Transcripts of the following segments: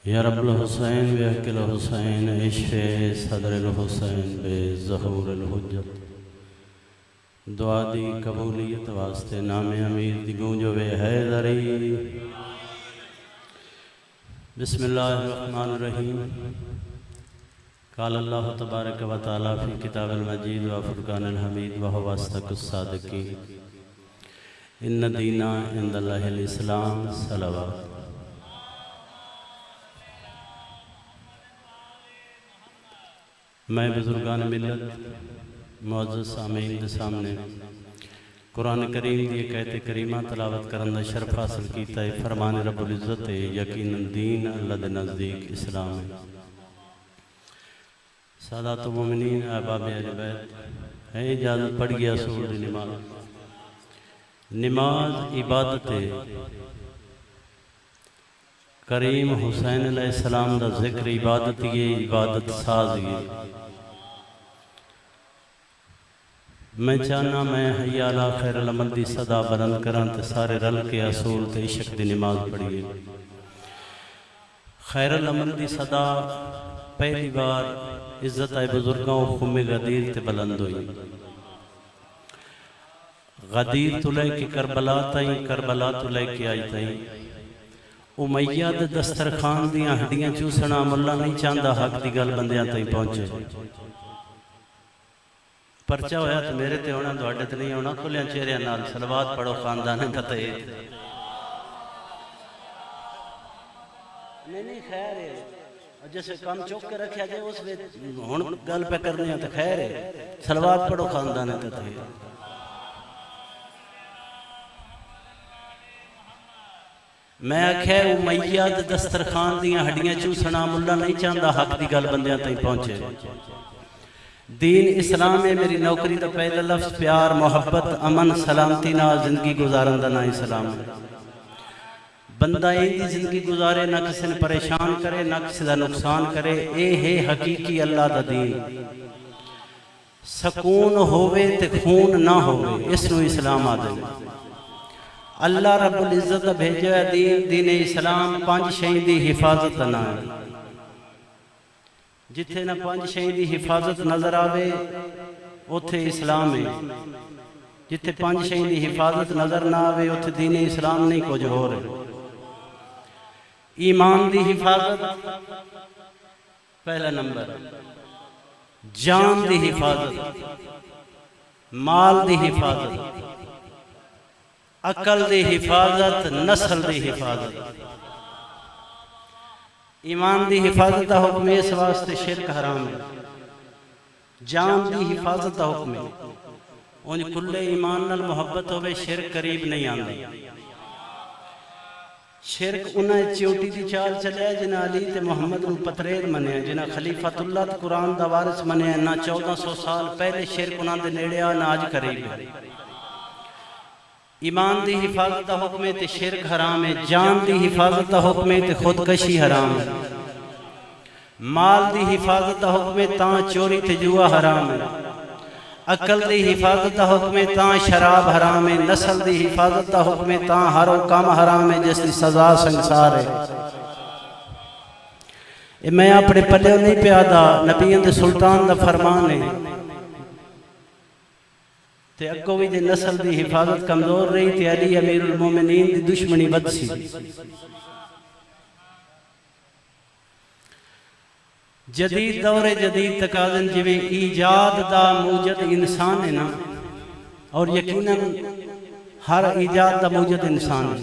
یا رب الحسین بحق الحسین عشق صدر الحسین بے ظہور الحجت دعا دی قبولیت واسطے نام امیر دی گونجو بے حیدری بسم اللہ الرحمن الرحیم قال اللہ تبارک و تعالی فی کتاب المجید و فرقان الحمید و هو اصدق الصادقین ان دین عند اللہ الاسلام صلوات۔ میں بزرگان ملت معزز سامعین کے سامنے قرآن کریم دی ایک آیت کریمہ تلاوت کرن دا شرف حاصل کیتا ہے۔ فرمان رب العزت یقیناً دین اللہ دے نزدیک اسلام ہے۔ سادات و مومنین احباب اہل بیت ہے اجازت پڑھ گیا سور دی نماز عبادت ہے۔ کریم حسین علیہ السلام دا ذکر عبادت یہ عبادت ساز یہ۔ میں چاہنا میں حی علی خیر العمل دی صدا بلند کران تے سارے رل کے اصول تے عشق دی نماز پڑھیے۔ خیر العمل دی صدا پہلی بار عزت آئے بزرگوں خم غدیر تے بلند ہوئی۔ غدیر تو لے کے کربلا تائیں، کربلا تو لے کے آئی تائیں۔ امیہ دے دسترخان دیاں ہڈیاں چوسنا ملہ نہیں چاندہ حق دی گل بندیاں تائیں پہنچے۔ پرچہ ہویا تو میرے تے ہونا دوڑے تے نہیں ہونا کلیاں چہریاں نال صلوات پڑھو خاندانے تتے۔ نہیں خیر ہے جیسے کام چوک کے رکھیا جائے اس وقت ہون گل پہ کرنے ہیں تو خیر ہے صلوات پڑھو خاندانے تتے۔ میں آکھے امیہ دسترخان دیاں ہڈیاں چوسنا ملہ نہیں چاندہ حق دی گل بندیاں تائیں پہنچے۔ دین اسلام ہے میری نوکری دا پہلا لفظ پیار محبت امن سلامتی نہ زندگی گزارن دا نہ اسلام ہے۔ بندہ ایندی زندگی گزارے نہ کسی نے پریشان کرے نہ کسی دا نقصان کرے، اے ہے حقیقی اللہ دا دین۔ سکون ہووے تے خون نہ ہووے اس نو اسلام آدھے۔ اللہ رب العزت بھیجو ہے دین اسلام پانچ شہین دی حفاظت نہ ہے۔ جتھے نہ پانچ شہین دی حفاظت نظر آوے اتھے اسلام ہے۔ جتھے پانچ شہین دی حفاظت نظر نہ آوے اتھے دین اسلام نہیں کچھ ہو رہے۔ ایمان دی حفاظت پہلا نمبر، جان دی حفاظت، مال دی حفاظت، عقل دی حفاظت، نسل دی حفاظت۔ ایمان دی حفاظت دا حکم اس واسطے شرک حرام ہے۔ جان دی حفاظت دا حکم ہے ان کل ایمان نال محبت ہوئے شرک قریب نہیں آندی۔ شرک انہیں چیوٹی دی چال چلے جنہ علی تے محمد نو پتریر منیا، جنہ خلیفۃ اللہ تے قرآن دا وارث منیا، نہ 1400 سال پہلے شرک انہاں دے نیڑے آ نہ آج قریب ہے۔ ایمان دی حفاظت دا حکم ہے تے شرک حرام ہے۔ جان دی حفاظت دا حکم ہے تے خودکشی حرام ہے۔ مال دی حفاظت دا حکم ہے تاں چوری تے جوا حرام ہے۔ عقل دی حفاظت دا حکم ہے تاں شراب حرام ہے۔ نسل دی حفاظت دا حکم ہے تاں ہر کام حرام ہے جس دی سزا سنگسار ہے۔ میں اپنے پلے نہیں پیادا، نبیوں دے سلطان دا فرمان ہے تے اگو بھی دے نسل دی حفاظت کمزور رہی تے علی امیر المومنین دی دشمنی بد سی۔ جدید دور جدید تقاضن جویں ایجاد دا موجد انسان ہے نا، اور یقیناً ہر ایجاد دا موجد انسان ہے۔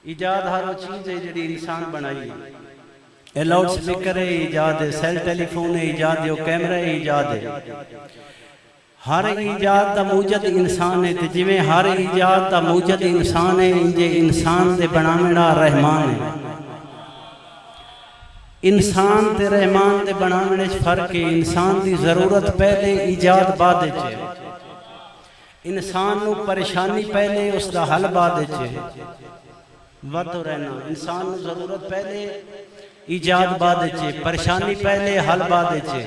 ایجاد ہر چیز ہے جڑی انسان بنائی ہے۔ لاؤڈ سپیکر ہے ایجاد ہے، سیل ٹیلی فون ہے ایجاد ہے، کیمرہ ہے ایجاد ہے۔ ہر ایجاد دا موجد انسان ہے تے جویں ہر ایجاد دا موجد انسان ہے انجے انسان دے بناونا رحمان ہے۔ انسان تے رحمان دے بناونے فرق ہے۔ انسان دی ضرورت پہلے ایجاد بعد ہے۔ انسان نو پریشانی پہلے اس دا حل بعد ہے۔ ودو رہنا انسان نو ضرورت پہلے ایجاد بعد ہے، پریشانی پہلے حل بعد ہے۔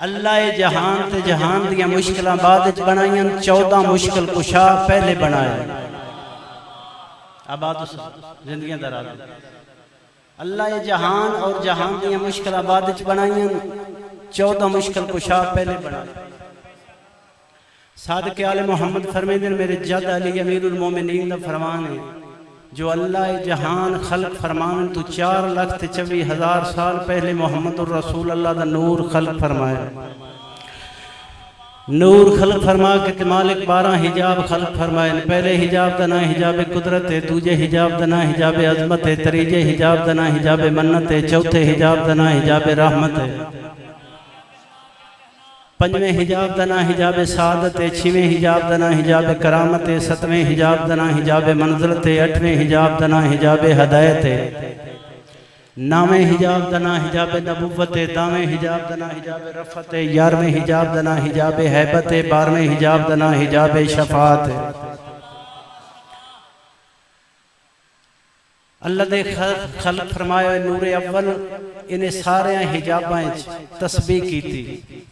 اللہ جہان تے جہان دیا مشکلہ بعد بنائیں، 14 مشکل کشا پہلے بنائے۔ آباد زندگیاں دراز اللہ جہان اور جہان دیا مشکل آباد بنائیں 14 مشکل کشا پہلے بنائے صادق آل محمد فرمیدن میرے جد علی امیر المومنین دا فرمان ہے جو اللہ جہان خلق فرمان تو 4,24,000 سال پہلے محمد الرسول اللہ دا نور خلق فرمایا نور خلق فرما کے مالک 12 حجاب خلق فرمائے پہلے حجاب دنا حجاب قدرت ہے دوجے حجاب دنا حجاب عظمت ہے تریجے حجاب دنا حجاب منت ہے چوتھے حجاب دنا حجاب رحمت ہے پنجویں حجاب دنا حجاب سعادت ہے چھویں حجاب دنا حجاب کرامت ہے ستویں حجاب دنا حجاب منزلت ہے اٹھویں حجاب دنا حجاب ہدایت ہے نامیں حجاب دنا حجاب نبوت ہے دامیں حجاب دنا حجاب رفت ہے 11ویں حجاب دنا حجاب حیبت ہے 12ویں حجاب دنا حجاب شفاعت ہے اللہ دے خلق فرمایا نور اول انہیں سارے حجابیں تسبیح کی تھی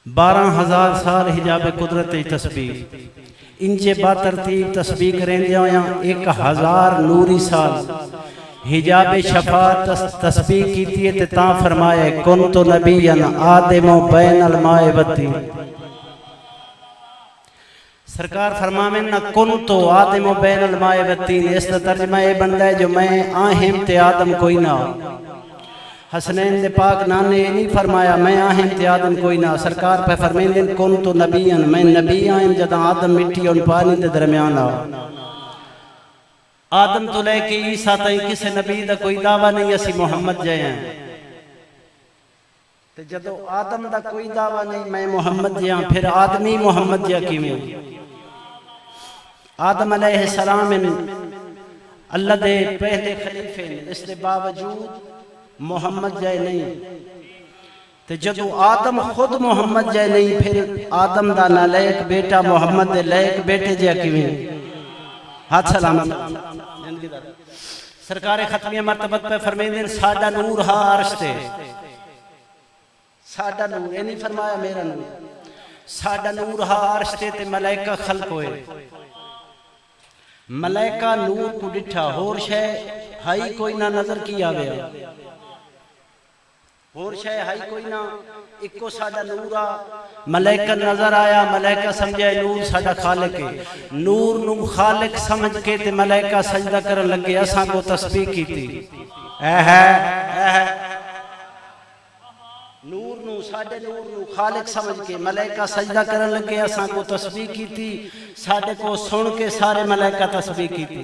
12,000 سال حجاب قدرت تسبیح انجے با ترتیب تسبیح کریں دیا ہویا 1,000 نوری سال حجاب شفاعت تسبیح کیتی ہے تاں فرمایا کنت نبیا آدم بین الماء والطین سرکار فرمامیں نہ کنت آدم بین الماء والطین اس کا ترجمہ یہ بندہ ہے جو میں آہم تے آدم کوئی نہ حسنین دے پاک نانے یہ نہیں فرمایا میں آہم تے آدم کوئی نہ سرکار پہ فرمائیں دن کنت نبیا میں نبی آئیں جدہ آدم مٹی اور پانی دے درمیان آؤ آدم تو لے کے عیسیٰ تائیں کسے نبی دا کوئی دعویٰ نہیں اسی محمد جائے ہیں تو جدو آدم دا کوئی دعویٰ نہیں میں محمد جائے ہیں پھر آدمی محمد جائے کی میں آدم علیہ السلام اللہ دے پہلے خلیفے اس دے باوجود محمد جائے نہیں تو جدو آدم خود محمد جائے نہیں پھر آدم دا نالائق بیٹا محمد دے لائق بیٹے جائے کی میں ہاتھ سلامت سرکار ختمیہ مرتبت پہ فرمیدن ساڈا نور ہا عرش تے ساڈا نور یہ نہیں فرمایا میرا نور ساڈا نور ہا عرش تے ملائکہ خلق ہوئے ملائکہ نور کو ڈٹھا ہور شے ہائی کوئی نہ نظر کیا گیا ہور شے ہائی کوئی نہ ایک کو ساڈا نورا ملائکہ نظر آیا ملائکہ سمجھے نور ساڈا خالق ہے نور نو خالق سمجھ کے تے ملائکہ سجدہ کرن لگے اساں کو تسبیح کی تھی نور نو ساڈے نور نو خالق سمجھ کے ملائکہ سجدہ کرن لگے اساں کو تسبیح کی تھی ساڈے کو سن کے سارے ملائکہ تسبیح کی تھی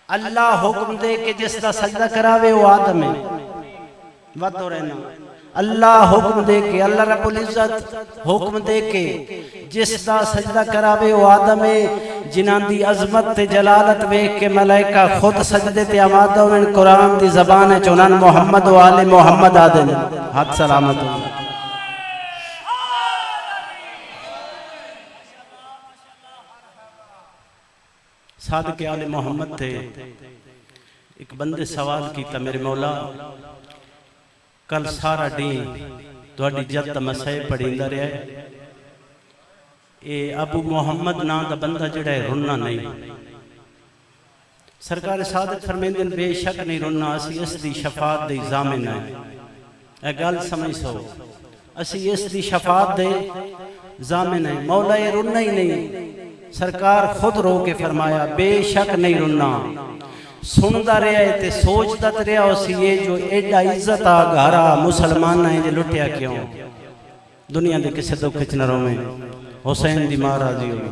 اللہ حکم دے کہ جس دا سجدہ کراوے وہ آدم ہے وعدہ رہنا اللہ حکم دے کے اللہ رب العزت حکم دے کے جس دا سجدہ کراوے وہ آدم ہے جنان دی عظمت تے جلالت ویکھ کے ملائکہ خود سجدے تے آمادہ ہوئے قرآن دی زبان ہے چونان محمد و آل محمد آدم حد سلامت ہوں صادق آل محمد تھے ایک بندے سوال کیتا میرے مولا کل سارا دین تہاڈی جد مسائل پڑھیندا رہیا ہے اے ابو محمد نام دا بندہ جڑا ہے رونا نہیں سرکار صادق فرمیندن بے شک نہیں رونا اسی اس دی شفاعت دے ضامن ہے اے گل سمجھ سو اسی اس دی شفاعت دے ضامن ہے مولا یہ رونا ہی نہیں سرکار خود رو کے فرمایا بے شک نہیں رونا سندا رہا ہے تے سوچدا رہا اسی یہ جو ایڈا عزت آ گھارا مسلمان ہیں جو لٹیا کیوں دنیا دے کسے دکھ نہ رویں حسین دی ماں راضی ہوئی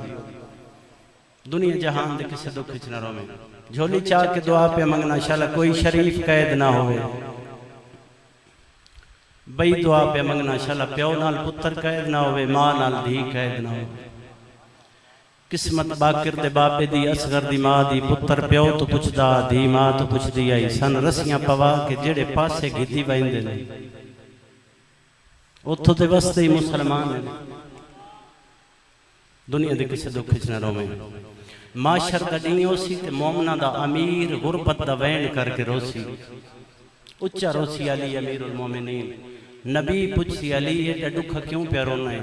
دنیا جہان دے کسے دکھ نہ رویں جھولی چاہ کے دعا پہ منگنا انشاءاللہ کوئی شریف قید نہ ہوئے بئی دعا پہ منگنا انشاءاللہ پیو نال پتر قید نہ ہوئے ماں نال دھی قید نہ ہوئے قسمت باکر دے باپے دی اصغر دی ماں دی پتر پیو تو پچھ دا دی ماں تو پچھ دی آئی سن رسیاں پوا کے جڑے پاسے گھتی بائندے نے اتھو دے وستے ہی مسلمان ہیں دنیا دے کسے دکھ نہ رویں معاشر دا ڈینی ہوسی تے مومنہ دا امیر غربت دا وین کر کے روسی اچھا روسی علی امیر المومنین نبی پچھتی علی یہ دکھا کیوں پہ رونا ہے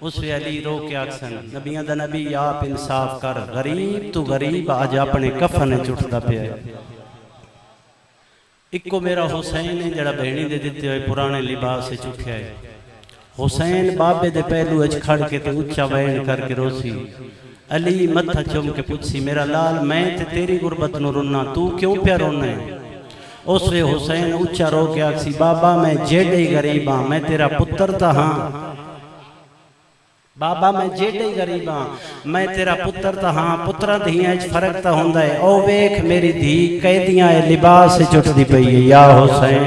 اس وی علی رو کے آکسن نبیان دا نبی آپ انصاف کر غریب تو غریب آج اپنے کفن چٹھتا پہ ہے ایکو میرا حسین ہے جڑا بہنی دے دیتے ہوئے پرانے لباس سے چکھیا ہے. حسین بابے دے پہلو اچ کھڑ کے تے اچھا بیان کر کے روسی. علی متھا چوم کے پوچھی میرا لال میں تے تیری غربت نو رونا تو کیوں پیا رونا ہے؟ اس وے حسین اچھا رو کے آکسی بابا میں جیڑے ہی غریب ہاں میں تیرا پتر تا ہاں. بابا میں جیڑے ہی غریب ہاں میں تیرا پتر تا ہاں. پترہ دھیاں اچ فرق تا ہوندہ ہے. او ویکھ میری دھی قیدیاں لباس سے چٹ دی پئی ہے. یا حسین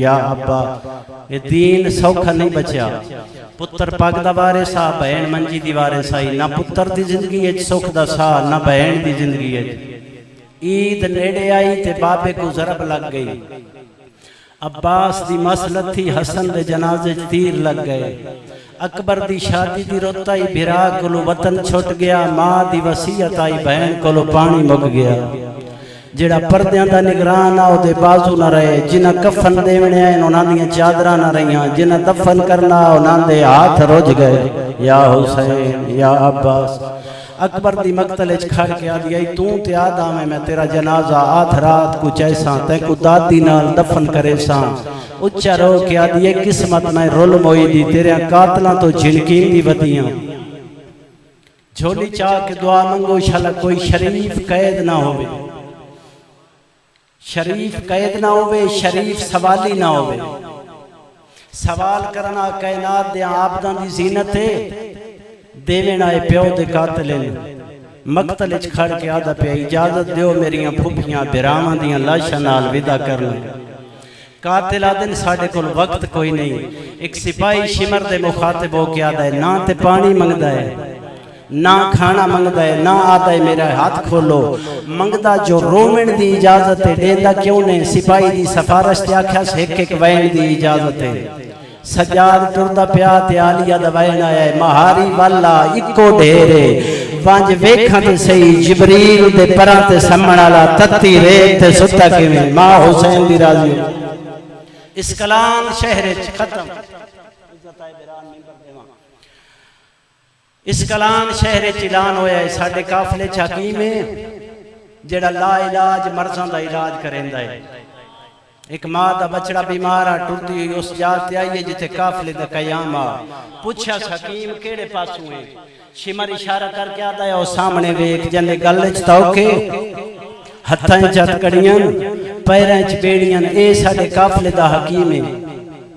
یا ابا یہ دین سوکھا نہیں بچیا. پتر پاک دا وارثا بہن منجی دی وارثا ہی. نہ پتر دی زندگی اچ سکھ دا سا نہ بہن دی زندگی اچ. عید نیڑے آئی تے بابے کو ضرب لگ گئی. عباس دی مسلط تھی حسن دے جنازے تیر لگ گئے. اکبر دی شادی دی روتا ہی بھرا کلو وطن چھوٹ گیا. ماں دی وصیت آئی بہن کلو پانی مک گیا. جڑا پردیاں دا نگران آؤ دے بازو نہ رہے. جنہ کفن دیونے آئے انہاں دیاں چادرہ نہ رہیاں. جنہ دفن کرنا انہاں دے ہاتھ رج گئے. یا حسین یا عباس. اکبر دی مقتل اچ کھڑ کے آدھی آئی تو تے آدھا میں تیرا جنازہ آدھ رات کو چیساں تے کو دادی نال دفن کرے ساں. اچھا رو کے آدھی قسمت میں رول موئی دی تیرے قاتلاں تو جھنکین دی ودیاں. جھولی چاہ کے دعا منگو شالا کوئی شریف قید نہ ہوئے. شریف قید نہ ہوئے شریف سوالی نہ ہوئے. سوال کرنا کائنات دے عابدان دی زینت ہے. دیوین آئے پیو دے قاتلیں مقتل اچ کھڑ کے آدھا پہ اجازت دیو میریاں پھوپیاں برامان دیاں لاشاں نال ودا کرنا. قاتل آدھن ساڑھے کل وقت کوئی نہیں. ایک سپاہی شمر دے مخاطب ہو کے آدھا ہے نہ تے پانی منگدہ ہے نہ کھانا منگدہ ہے نہ آدھا ہے میرا ہاتھ کھولو. منگدہ جو رومن دی اجازت ہے دیندہ کیوں نہیں. سپاہی دی سفارش تے آکھیا سے ایک ایک وین دی اجازت ہے. سجاد ٹردہ پیاتے آلیہ دوائن آیا ہے. مہاری والا اکو ڈھیرے وانج ویکھاں تے سہی جبریل دے پران تے سمنالا تتی ریت تے ستا کے میں ماں حسین دی راضی. اسکلان شہر ختم. اسکلان شہر چلان ہویا ہے. ساڑھے کافلے حکیم ہے جڑا لا علاج مرضاں دا علاج کریندا ہے. ایک ماں دا بچڑا بیمارہ ٹوٹی ہوئی اس جاتے آئیے جتے کافلے دا قیام آ. پوچھا حکیم کیڑے پاسوں ہیں. شمر اشارہ کر کے آدھا ہے او سامنے ویک جنے گلچ تاوکے ہتھائیں چت کڑیاں پیریں چ بیڑیاں. اے ساڑھے کافلے دا حکیم ہے.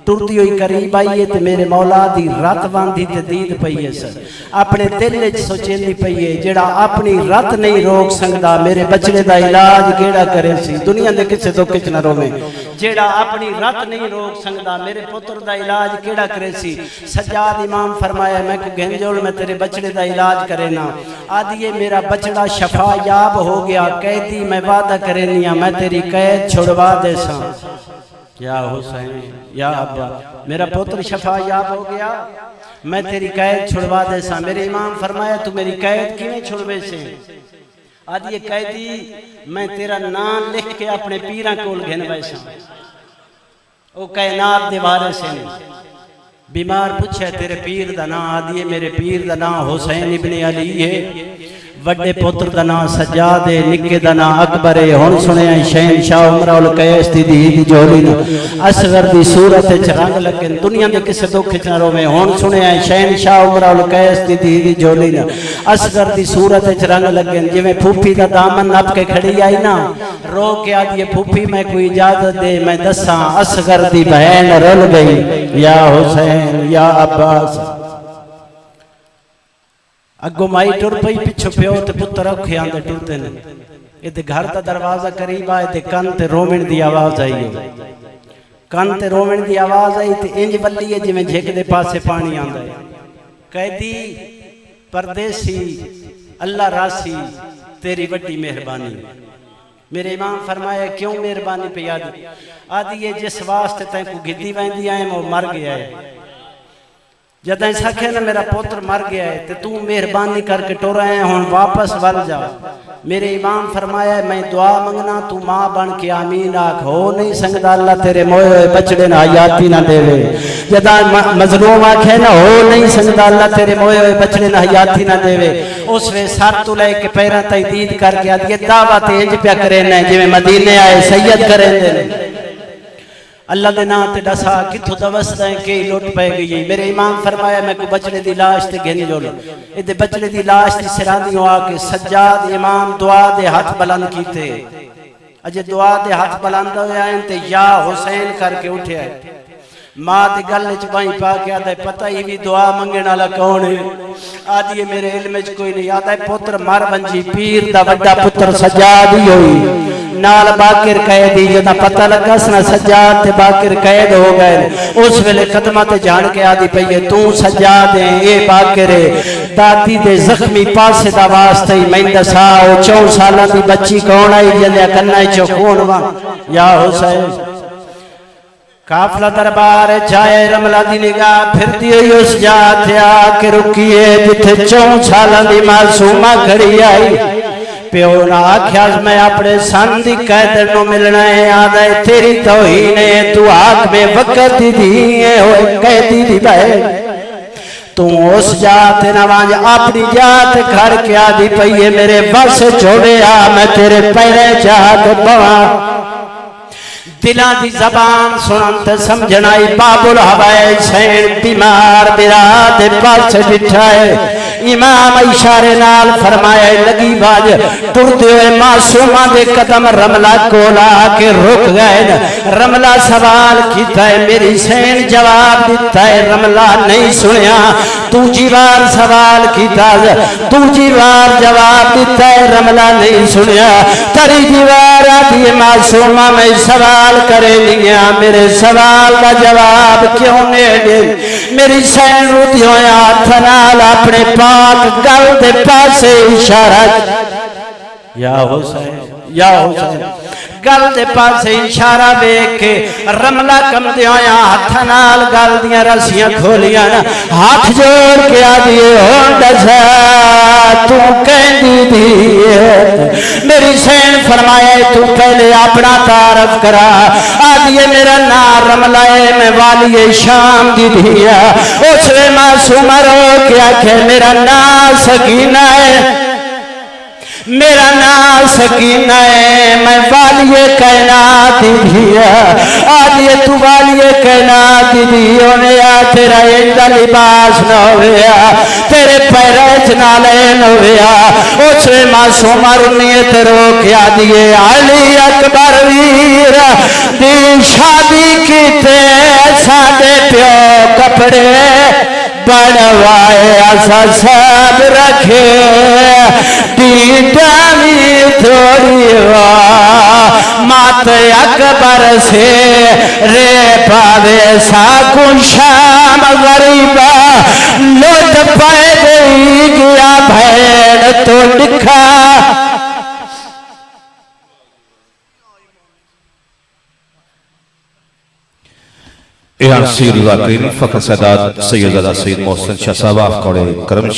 ٹرتی ہوئی قریب آئیے تے میرے مولا دی رات باندھی تے دید پئیے سر. اپنے دل اچ سوچیندی پئیے جڑا اپنی رات نہیں روک سکدا میرے بچڑے دا علاج کیڑا کرے سی. دنیا دے کسے تو کچھ نہ روے. جڑا اپنی رات نہیں روک سکدا میرے پتر دا علاج کیڑا کرے سی. سجاد امام فرمایا میں کو گھنجول میں تیرے بچڑے دا علاج کرے نا. آدھیے میرا بچڑا شفا یاب ہو گیا قیدی میں وعدہ کرے نیا میں تیری قید چھڑوا دے ساں. یا حسین یا ابا میرا پتر شفا یاب ہو گیا میں تیری قید چھڑوا دے ساں. میرے امام فرمایا تو میری قید کیوں چھڑوے سے. آدھی قیدی میں تیرا نام لکھ کے اپنے پیراں کول گھنوے ساں. او کائنات دے وارث ہیں. بیمار پوچھے تیرے پیر دا نام. آدھی میرے پیر دا نام حسین ابن علی ہے. وڈے پتر دا نام سجاد ہے. نکے دا نام اکبر ہے. ہن سنے ہیں شہنشاہ عمرہ القیس دی دی جولی نو اصغر دی صورت وچ رنگ لگن. دنیا دے کسے دکھ وچ نہ روے. ہن سنے ہیں شہنشاہ عمرہ القیس دی دی جولی نو اصغر دی صورت وچ رنگ لگن. جویں پھوپھی دا دامن نپ کے کھڑی آئی نا رو کے آدھی پھوپھی میں کوئی اجازت دے میں دساں اصغر دی بہن رل گئی. یا حسین یا عباس. اگو مائی ٹر پئی پچھو پیو تے پتر اوکھے آندے ٹرتے نے. یہ تے گھر دا دروازہ قریب آئے تے کن تے رومن دی آواز آئی. کن تے رومن دی آواز آئی تے انج بلی ہے جویں جھک دے پاسے پانی آندا ہے. قیدی پردیسی اللہ راسی تیری وڈی مہربانی. میرے امام فرمایا کیوں مہربانی پہ یاد. آدھی یہ جس واسطے تین کو گدی ویندی آئے وہ مر گیا ہے. جدائیں سکھے نا میرا پوتر مر گیا ہے تے تو مہربانی کر کے ٹورا ہے ہون واپس ول جا. میرے امام فرمایا ہے میں دعا منگنا تو ماں بن کے آمین آکھ. ہو نہیں سنگدا اللہ تیرے موئے ہوئے بچڑے نہ حیاتی نہ دے وے. جدائیں مظلوم آکھے نا ہو نہیں سنگدا اللہ تیرے موئے ہوئے بچڑے نہ حیاتی نہ دے وے. اس وے سر تو لے کے پیران تحدید کر کے آدھی دعوت انج پیا کرے نا جویں مدینے آئے سید کریں دے. اللہ دے نام تے دسا کتھوں دا وسدا ہے کہ لٹ پے گئی میرے امام فرمایا میں کو بچڑے دی لاش تے گھن جو لو اے بچڑے دی لاش دی سراندیوں آ کے سجاد امام دعا دے ہاتھ بلند کیتے اجے دعا دے ہاتھ بلند ہویا ہیں تے یا حسین کر کے اٹھیا ہے ماں دی گل وچ بائیں پا کے آدا ہے پتہ ہی بھی دعا منگن والا کون ہے آدھی میرے علم وچ کوئی نہیں آدا ہے پتر مر ونجی پیر دا وڈا پتر سجاد ہی ہوئی نال باقر قیدی جدا پتہ لگا سنا سجاد تے باقر قید ہو گئے اس ویلے قدمہ تے جان کے آدھی پئیے تو سجاد ہے اے باقر ہے دادی دے زخمی پاسے دا واسطہ ہی میں دسا او 4 سالاں دی بچی کون آئی جلیا کنا چو کون وا یا حسین قافلہ دربار جائے رملہ دی نگاہ پھرتی ہوئی اس جاتے آ کے رکیے جتھے 4 سالاں دی معصومہ کھڑی آئی پیو نہ آکھیاز میں اپنے ساندی قیدر نو ملنا ہے آدھا ہے تیری توہین ہے تو آگ میں وقت دی ہے ہوئے قیدی دی بہن تو اس جاتے نواز اپنی جات گھر کے آدھی پئیے میرے بس چھوڑے آ میں تیرے پیرے جات بواں دلان دی زبان سننت سمجھنائی باب الحوائے سین بیمار براد پاس بٹھائے امام اشارے نال فرمائے لگی باج ٹرتے ہوئے معصومہ دے قدم رملہ کولا کے رک گئے رملہ سوال کیتا ہے میری سین جواب دیتا ہے رملہ نہیں سنیا دوجی بار سوال کیتا ہے دوجی بار جواب دیتا ہے رملہ نہیں سنیا تریجی بار آتی ہے معصومہ میں سوال کرے لیا میرے سوال کا جواب کیوں نہیں دے میری سین روتی ہویا تھنال اپنے پاک گل دے پاسے اشارہ یا حسین گل دے پاسے اشارہ بیک کے رملہ کم دے ہویا ہتھنال گل دیا رسیاں کھولیا ہاتھ جوڑ کے آدھیے ہون دسا تو کہندی دیئے میری سین فرمایا تو پہلے اپنا تعارف کرا آدھیے میرا نام رملہ ہے میں والی شام دی دیا اس میں معصومہ رو کیا کہ میرا نام سکینہ ہے میرا نام سکینہ ہے میں والی کائنات دیا آدھیے تو والی کائنات دیا نیا تیرا ایندہ لباس نہ ہویا تیرے پیرچ نالین ہویا اس میں معصومہ رنیت روک آدھیے علی اکبر ویر دی شادی کی تے سادے پیو کپڑے بڑھوائے ایسا سب رکھے دیدانی تھوڑی مات اکبر سے رے پاوے ساکن شام غریبہ لوٹ پائے گئی گیا بھین تو لکھا احان سیر واقعین فخر سادات سید زدہ سید محسن شاہ صاحب آف کرم